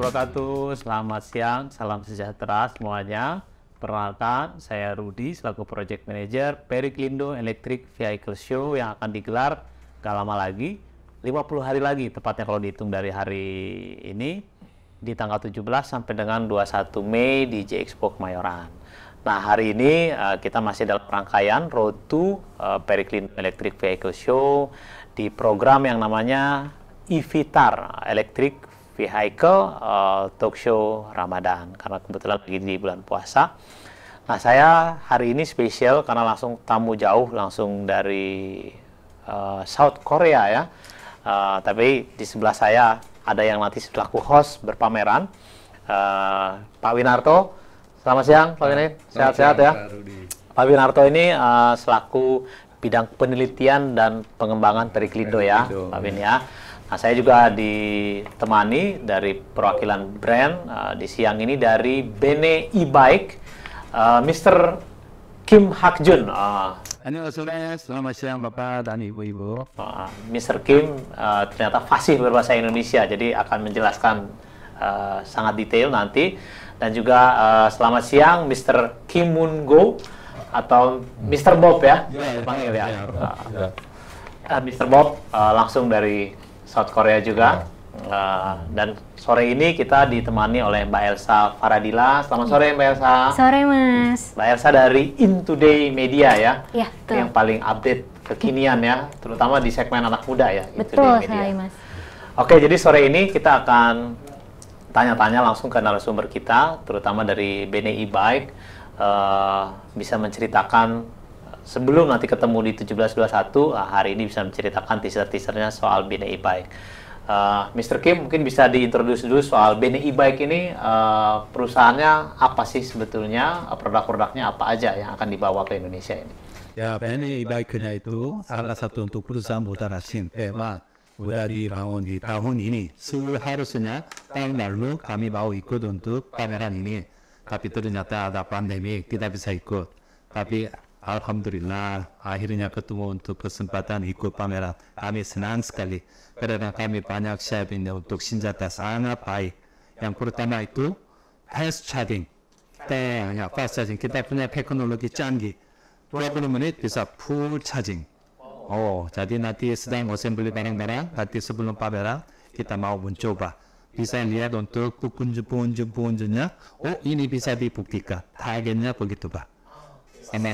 wabarakatuh. Selamat siang, salam sejahtera semuanya. Perkenalkan, saya Rudi selaku Project Manager Periklindo Electric Vehicle Show yang akan digelar gak lama lagi, 50 hari lagi tepatnya kalau dihitung dari hari ini, di tanggal 17 sampai dengan 21 Mei di J-Expo Kemayoran. Nah, hari ini kita masih dalam rangkaian Road to Periklindo Electric Vehicle Show di program yang namanya EVTAR, Electric Vehicle Talk Show Ramadan, karena kebetulan lagi di bulan puasa. Nah, saya hari ini spesial karena langsung tamu jauh langsung dari South Korea ya. Tapi di sebelah saya ada yang nanti selaku host berpameran, Pak Winarto. Selamat siang, Pak Winarto. Sehat-sehat ya. Pak Winarto ini selaku bidang penelitian dan pengembangan Periklindo ya, Pak Win ya. Nah, saya juga ditemani dari perwakilan brand di siang ini dari Bene E-Bike, Mr. Kim Hakjun. 안녕하세요. selamat siang Bapak dan Ibu-Ibu. Mr. Kim ternyata fasih berbahasa Indonesia, jadi akan menjelaskan sangat detail nanti. Dan juga selamat siang Mr. Kim Moon Go atau Mr. Bob ya, panggil ya. Mr. Bob langsung dari South Korea juga. Dan sore ini kita ditemani oleh Mbak Elsa Faradila. Selamat sore Mbak Elsa. Sore Mas. Mbak Elsa dari In Today Media ya. Iya, betul. Yang paling update kekinian ya, terutama di segmen anak muda ya. Betul sekali Mas. Oke, jadi sore ini kita akan tanya-tanya langsung ke narasumber kita, terutama dari Bene E-Bike, bisa menceritakan sebelum nanti ketemu di 1721, hari ini bisa menceritakan teaser-teasernya soal Bene E-Bike. Mr. Kim mungkin bisa diintroduce dulu soal Bene E-Bike ini, perusahaannya apa sih sebetulnya, produk-produknya apa aja yang akan dibawa ke Indonesia ini? Ya, Bene E-Bikenya itu salah satu untuk perusahaan modal asing. Udah di tahun ini seharusnya tahun lalu kami mau ikut untuk pameran ini. Tapi ternyata ada pandemi, tidak bisa ikut. Tapi Alhamdulillah, akhirnya ketemu untuk kesempatan ikut pameran. Kami senang sekali. Karena kami banyak siapin untuk senjata sangat baik. Yang pertama itu fast charging. Fast charging. Kita punya teknologi canggih. 20 menit bisa full charging. Jadi nanti sedang assembly barang-barang, nanti sebelum pameran kita mau mencoba. Bisa lihat untuk punju-punjunya. Ini bisa dibuktikan. Targetnya begitu Pak.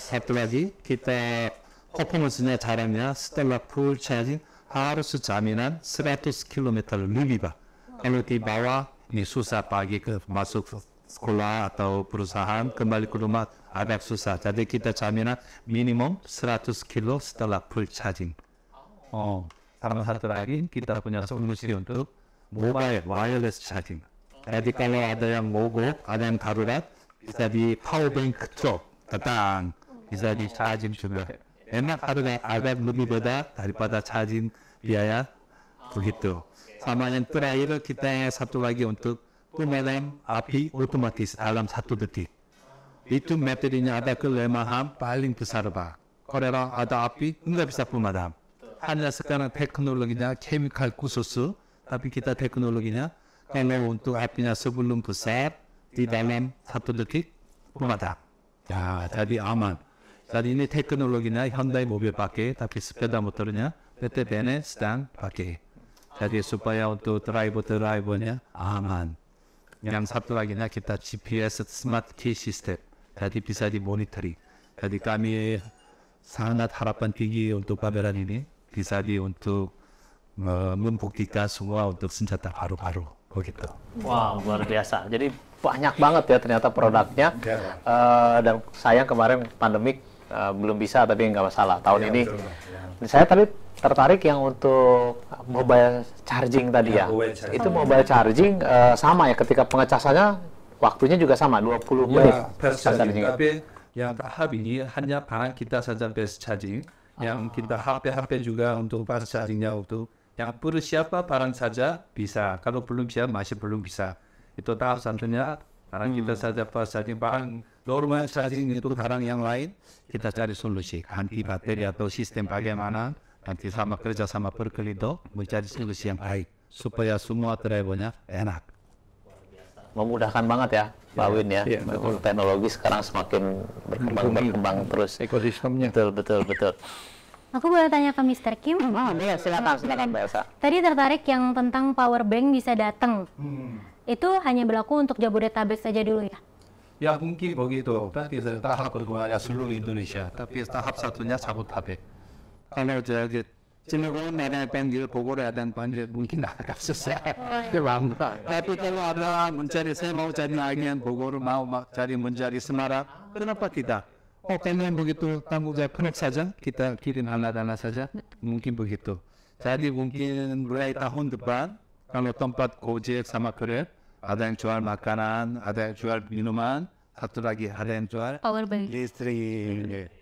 satu lagi kita 퍼포먼스nya 잘하면 스텔라 풀 차징 harus jaminan 100 km lebih Pak. Kalau di bawah ini susah pagi ke masuk sekolah atau perusahaan kembali ke rumah agak susah. Jadi kita jaminan minimum 100 km setelah full charging. Sama satu lagi kita punya solusi untuk mobile wireless charging. Jadi kalau ada yang mogok, ada yang darurat bisa di power bank truk. datang bisa di charging juga. Enak harga lebih보다 daripada charging biaya begitu. Sama yang terakhir kita satu lagi untuk pemadam api otomatis dalam 1 detik. Itu materinya ada kelemahan paling besar Pak. Kalau ada api nggak bisa pemadam. Hanya sekarang teknologinya chemical khusus, tapi kita teknologinya kalau untuk apinya sebelum besar di dalam 1 detik pemadam. Ya, jadi aman. Jadi ini teknologinya Hyundai mobil pakai, tapi sepeda motornya PT Bene sedang pakai. Jadi supaya untuk drivernya aman. Yang satu lagi kita GPS smart key system. Jadi bisa dimonitoring. Jadi kami sangat harapan tinggi untuk pameran ini bisa untuk membuktikan semua untuk senjata baru-baru. Begitu. Wow, luar biasa. Jadi banyak banget ya ternyata produknya. Dan sayang kemarin pandemik belum bisa, tapi nggak masalah. Tahun ini saya tadi tertarik yang untuk mobile charging tadi ya. Itu mobile charging sama ya, ketika pengecasannya waktunya juga sama 20 menit. Tapi yang tahap ini hanya barang kita saja fast charging. Yang kita HP juga untuk fast chargingnya untuk yang perlu siapa barang saja bisa. Kalau belum bisa masih belum bisa. Itu tahap satunya. Barang kita saja fast charging, barang normal charging itu barang yang lain kita cari solusi. Ganti baterai atau sistem bagaimana. Nanti sama kerja sama Periklindo mencari solusi yang baik supaya semua drivernya enak. memudahkan banget ya, Pak Win ya. Iya, betul. Teknologi sekarang semakin berkembang terus. Ekosistemnya. Betul. Aku boleh tanya ke Mr. Kim? Iya, silakan Mbak Elsa. Tadi tertarik yang tentang power bank bisa datang. Itu hanya berlaku untuk Jabodetabek saja dulu ya? Ya mungkin begitu. Tapi tahap kedua ya seluruh Indonesia. Tapi tahap satunya Jabodetabek. Kalau jadi Cilegon nenek penggil Bogor dan Banjir mungkin agak susah. Tapi kalau ada mencari saya mau cari agen Bogor mau cari mencari Semarang, kenapa tidak? Oh pengen begitu tanggung jawab penuh saja kita kirim anak-anak saja mungkin begitu. Jadi mungkin mulai tahun depan kalau tempat Gojek sama Grab ada yang jual makanan, ada yang jual minuman, satu lagi ada yang jual Power bank. listrik.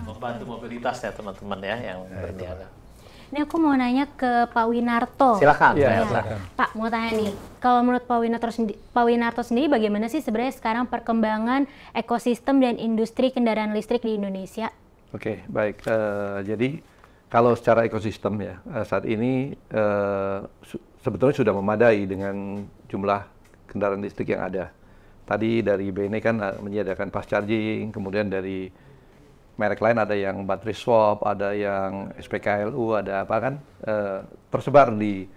Membantu mobilitas ya teman-teman ya yang berniaga. Ini aku mau nanya ke Pak Winarto. Silakan. Iya, Mbak Elsa. Pak, mau tanya nih, kalau menurut Pak Winarto sendiri bagaimana sih sebenarnya sekarang perkembangan ekosistem dan industri kendaraan listrik di Indonesia? Oke, baik. Jadi kalau secara ekosistem ya saat ini sebetulnya sudah memadai dengan jumlah kendaraan listrik yang ada. Tadi dari BNE kan menyediakan fast charging, kemudian dari merek lain ada yang baterai swap, ada yang SPKLU, ada apa kan tersebar di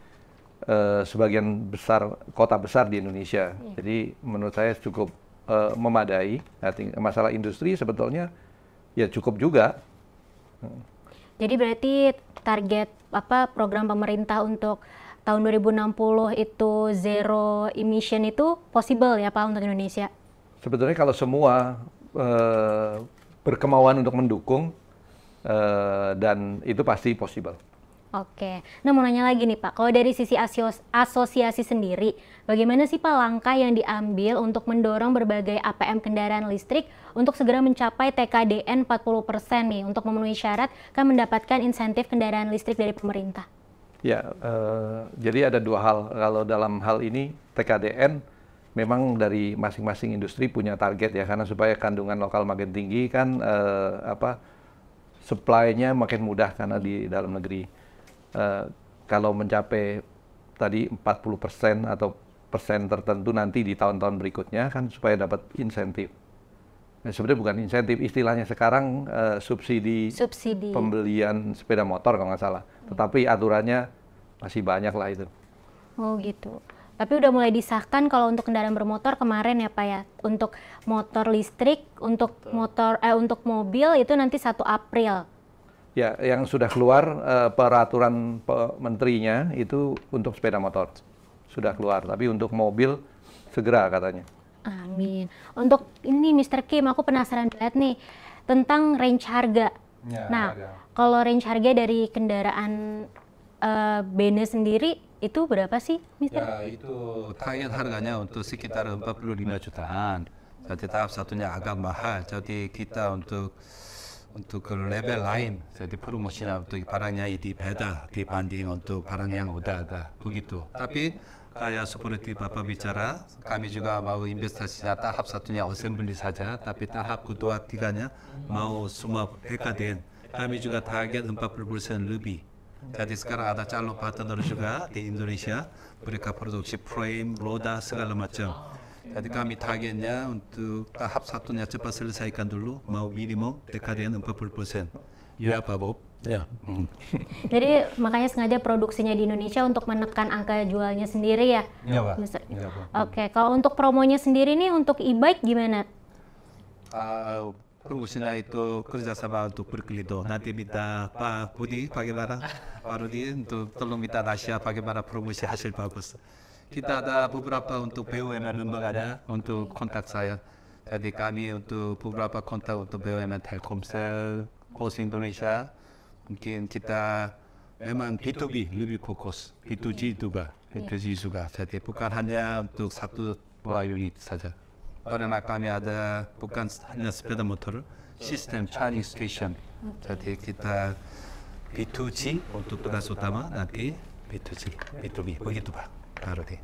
sebagian besar kota besar di Indonesia. Jadi menurut saya cukup memadai. Nah, masalah industri sebetulnya ya cukup juga. Jadi berarti target program pemerintah untuk tahun 2060 itu zero emission itu possible ya Pak untuk Indonesia? Sebetulnya kalau semua berkemauan untuk mendukung dan itu pasti possible. Oke, nah mau nanya lagi nih Pak, kalau dari sisi asosiasi sendiri, bagaimana sih Pak langkah yang diambil untuk mendorong berbagai APM kendaraan listrik untuk segera mencapai TKDN 40% nih, untuk memenuhi syarat kan mendapatkan insentif kendaraan listrik dari pemerintah? Ya, jadi ada dua hal. Kalau dalam hal ini TKDN memang dari masing-masing industri punya target ya, karena supaya kandungan lokal makin tinggi kan supply-nya makin mudah karena di dalam negeri. Kalau mencapai tadi 40% atau persen tertentu nanti di tahun-tahun berikutnya kan supaya dapat insentif. Nah, sebenarnya bukan insentif, istilahnya sekarang subsidi pembelian sepeda motor kalau nggak salah. Tetapi aturannya masih banyak lah itu. Oh gitu. Tapi udah mulai disahkan kalau untuk kendaraan bermotor kemarin ya Pak ya. Untuk motor listrik, untuk mobil itu nanti 1 April. Ya, yang sudah keluar peraturan menterinya itu untuk sepeda motor. Sudah keluar, tapi untuk mobil segera katanya. Amin. Untuk ini Mr. Kim, aku penasaran banget nih tentang range harga. Ya, nah, kalau range harga dari kendaraan BNE sendiri itu berapa sih, Mr.? Ya, itu target harganya untuk sekitar 45 jutaan. Jadi tahap satunya agak mahal. Jadi kita untuk ke level lain, jadi promosinya untuk barangnya itu beda dibanding untuk barang yang udah ada begitu. Tapi kayak seperti Bapak bicara, kami juga mau investasinya tahap satunya assembly saja, tapi tahap kedua tiganya mau semua TKDN. Kami juga target 40% lebih. Jadi sekarang ada calon partner juga di Indonesia, mereka produksi frame, roda segala macam. Jadi kami targetnya untuk tahap satunya cepat selesaikan dulu, mau minimum TKDN 40%. Ya Pak Bob. Ya. Jadi makanya sengaja produksinya di Indonesia untuk menekan angka jualnya sendiri ya? Iya Pak. Ya, Oke, kalau untuk promonya sendiri nih untuk e-bike gimana? promosinya itu kerjasama untuk Berkelindo. Nanti minta Pak Budi bagaimana, Pak Rudi untuk tolong minta Nasya bagaimana promosi hasil bagus. Kita ada beberapa untuk BUMN lembaga untuk kontak saya. Jadi kami untuk beberapa kontak untuk BUMN Telkomsel, Pos Indonesia. Mungkin kita memang B2B lebih fokus, B2G juga, B2G juga. Jadi bukan hanya untuk satu dua unit saja. Karena kami ada bukan hanya sepeda motor, sistem charging station. Jadi kita B2G untuk tugas utama, nanti B2G, B2B, begitu Pak. Harus.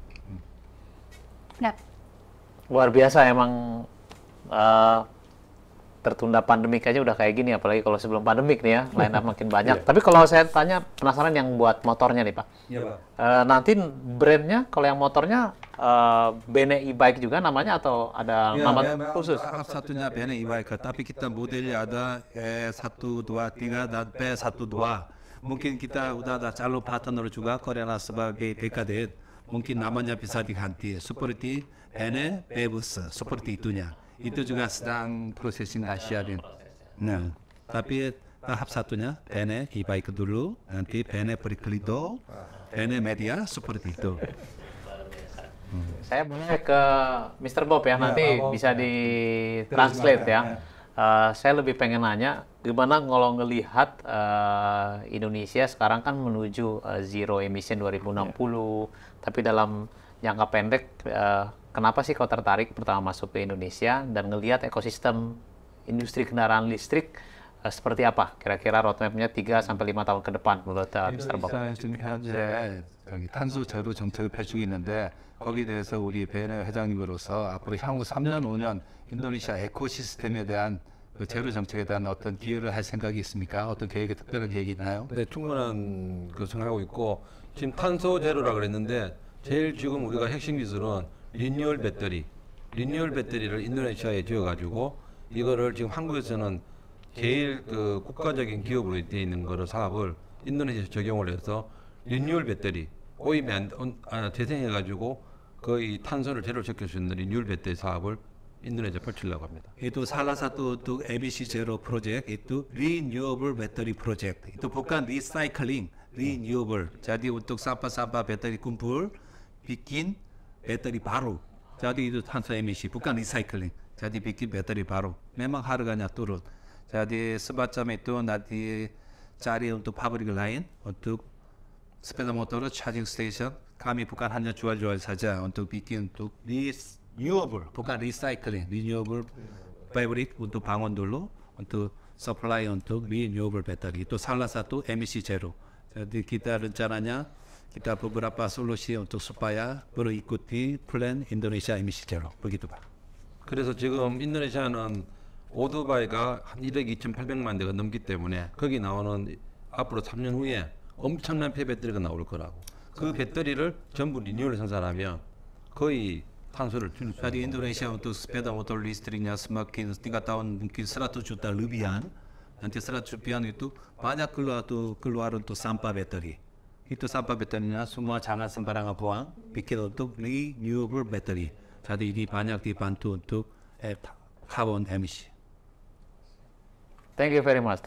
Luar biasa emang tertunda pandemik aja udah kayak gini, apalagi kalau sebelum pandemik nih ya, line up makin banyak. Tapi kalau saya tanya, penasaran yang buat motornya nih Pak. Iya Pak. Nanti brandnya, kalau yang motornya Bene e-bike juga namanya atau ada nama khusus? salah satunya Bene e-bike, tapi kita modelnya ada E1, 2, 3 dan B12. Mungkin kita udah ada calon partner juga Korea sebagai Dekade. Mungkin namanya bisa diganti seperti Bene Bebus seperti itunya. Itu juga sedang prosesing Asia din. Nah, tapi tahap satunya Bene e-bike dulu, nanti Bene Periklindo, Bene Media seperti itu. Saya boleh ke Mr. Bob ya, nanti bisa di-translate ya. Saya lebih pengen nanya, gimana kalau ngelihat Indonesia sekarang kan menuju zero emission 2060, tapi dalam jangka pendek, kenapa sih kau tertarik pertama masuk ke Indonesia dan ngelihat ekosistem industri kendaraan listrik seperti apa? Kira-kira roadmap-nya 3-5 tahun ke depan menurut Mr. Bob? 지금 현재 여기 탄소 제로 정책을 펼치고 있는데 거기에 대해서 우리 베네 회장님으로서 앞으로 향후 3년, 5년 인도네시아 에코시스템에 대한 그 제로 정책에 대한 어떤 기여를 할 생각이 있습니까? 어떤 계획이 특별한 계획이 있나요? 네, 충분한 그 생각하고 있고 지금 탄소 제로라 그랬는데 제일 지금 우리가 핵심 기술은 리뉴얼 배터리를 인도네시아에 지어가지고 이거를 지금 한국에서는 제일 그 국가적인 기업으로 되어 있는 거를 사업을 인도네시아 적용을 해서 리뉴얼 배터리 오염이 재생해가지고 거의 탄소를 제로 시킬 수 있는 리뉴얼 배터리 사업을 인도네시아 펼치려고 합니다. Itu salah satu untuk emisi zero project itu renewable battery project. Itu bukan recycling, renewable. Jadi untuk sampah-sampah bateri kumpul bikin bateri baru. Jadi itu 탄소 emisi bukan recycling. Jadi bikin bateri baru. Memang harganya turun. Jadi semacam itu nanti cari untuk pabrik lain untuk sepeda motor charging station. Kami bukan hanya jual-jual saja untuk bikin untuk renewable, bukan recycling, renewable pabrik untuk bangun dulu, untuk supply untuk renewable battery. Itu salah satu emisi zero. Jadi kita rencananya kita beberapa solusi untuk supaya berikuti plan Indonesia emisi zero. Begitu Pak. 그래서 지금 인도네시아는 오토바이가 한 1억 2,800만 대가 넘기 때문에 거기 나오는 앞으로 3년 후에 엄청난 폐배터리가 나올 거라고. 그 배터리를 전부 리뉴얼 생산하면 거의 탄소를 줄일 수 Jadi 있는 Indonesia untuk sepeda motor listriknya semakin 3 tahun mungkin 100 juta lebihan. Nanti 100 jutaan itu banyak keluar untuk sampah bateri. Itu sampah baterinya semua jangan sembarangan buang, bikin untuk renewable battery. Jadi ini banyak dibantu untuk carbon emisi. Thank you very much.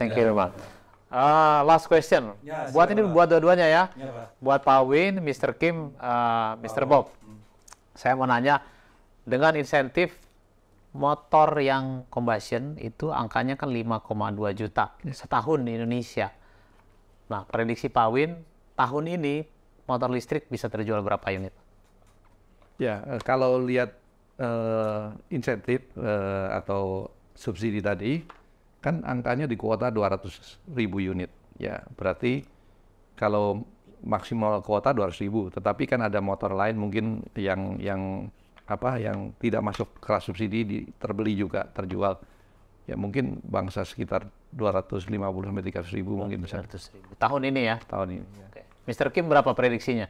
Last question. Buat ini buat dua-duanya ya. Buat Pak Win, Mr. Kim, Mr. Bob. Saya mau nanya, dengan insentif motor yang combustion itu angkanya kan 5,2 juta setahun di Indonesia. Nah, prediksi Pak Win, tahun ini motor listrik bisa terjual berapa unit? Ya, kalau lihat insentif atau subsidi tadi, kan angkanya di kuota 200.000 unit. Ya, berarti kalau maksimal kuota 200.000, tetapi kan ada motor lain mungkin yang tidak masuk kelas subsidi terbeli juga, terjual. Ya mungkin bangsa sekitar 250-300.000 mungkin bisa. 200.000. Tahun ini ya? Tahun ini. Oke. Mr. Kim berapa prediksinya?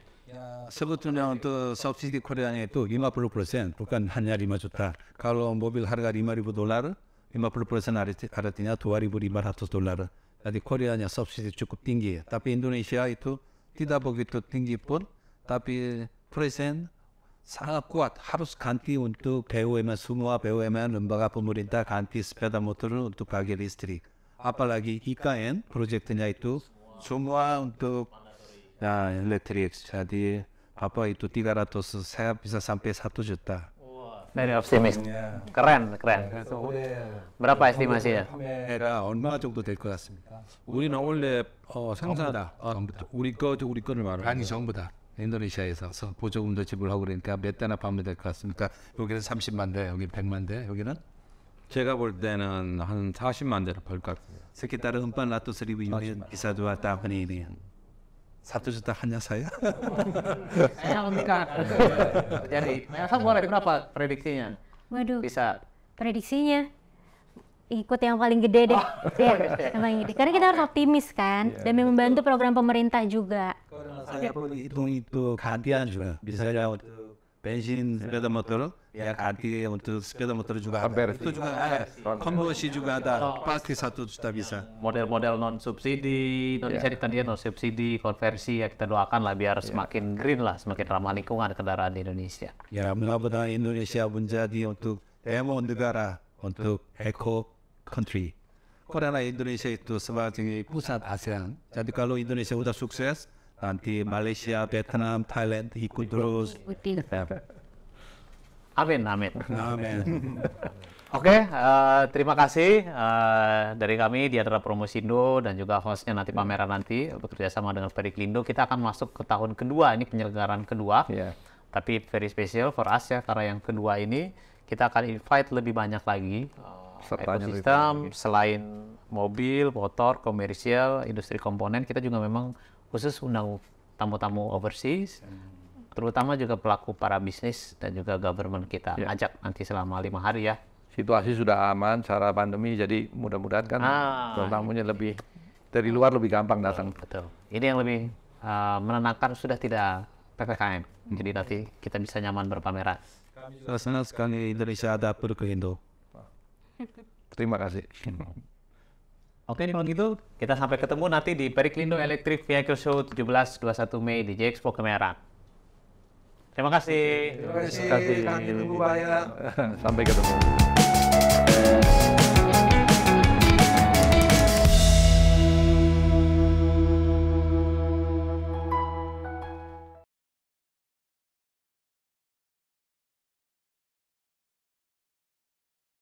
sebetulnya untuk subsidi Koreanya itu 50%, bukan hanya 5 juta. Kalau mobil harga $5,000, 50% artinya $2,500. Jadi Koreanya subsidi cukup tinggi. Tapi Indonesia itu tidak begitu tinggi pun, tapi present sangat kuat. Harus ganti untuk BUMN, semua BUMN, lembaga pemerintah ganti sepeda motor untuk bagi listrik. Apalagi IKN proyeknya itu semua untuk elektrik. Jadi apa itu 300, saya bisa sampai 1 juta. Very optimis. Keren. berapa estimasinya? era 얼마 정도 될 것 같습니까? 우리는 원래 생산 우리 거를 말하는 아니 전부 다 인도네시아에서 보조금도 지불하고 그러니까 몇 대나 파면 될 것 같습니까? 여기는 30만 대, 여기 100만 대, 여기는 제가 볼 때는 한 40만 대를 벌 것 같아요. sekitar 400.000 unit bisa 2 tahun ini. 1 juta hanya saya. Jadi, Mayasa boleh berapa prediksinya? Waduh, Bisa prediksinya ikut yang paling gede deh. Ya, yang paling gede. Karena kita harus optimis kan, dan membantu program pemerintah juga. Saya pun itu gantian juga. Misalnya untuk bensin sepeda motor, ya ganti untuk sepeda motor juga ada. Konversi. Itu juga ada. Konversi juga ada. Pasti 1 juta bisa. Model-model non subsidi, Indonesia tadi non subsidi, konversi ya kita doakan lah biar semakin green lah, semakin ramah lingkungan kendaraan di Indonesia. Ya mudah-mudahan Indonesia menjadi untuk demo negara untuk eco country. Karena Indonesia itu sebagai pusat ASEAN. Jadi kalau Indonesia udah sukses, nanti Malaysia, Vietnam, Thailand ikut terus. Amin, amin. Amin. Oke, terima kasih dari kami di Adara Promosindo dan juga hostnya nanti pameran nanti bekerja sama dengan Periklindo. Kita akan masuk ke tahun kedua, ini penyelenggaraan kedua. Yeah. Tapi very special for us ya, karena yang kedua ini kita akan invite lebih banyak lagi Sertanya ekosistem selain mobil, motor, komersial, industri komponen. Kita juga memang khusus undang tamu-tamu overseas, terutama juga pelaku para bisnis dan juga government kita ajak nanti selama 5 hari ya. Situasi sudah aman secara pandemi, jadi mudah-mudahan kan tamunya lebih dari luar lebih gampang datang. Betul. Ini yang lebih menenangkan, sudah tidak PPKM. Jadi nanti kita bisa nyaman berpameran. Senang sekali Indonesia ada Periklindo. Terima kasih. Oke, kalau gitu kita sampai ketemu nanti di Periklindo Electric Vehicle Show 17-21 Mei di J-Expo Kemayoran. Terima kasih. Terima kasih. Sampai ketemu.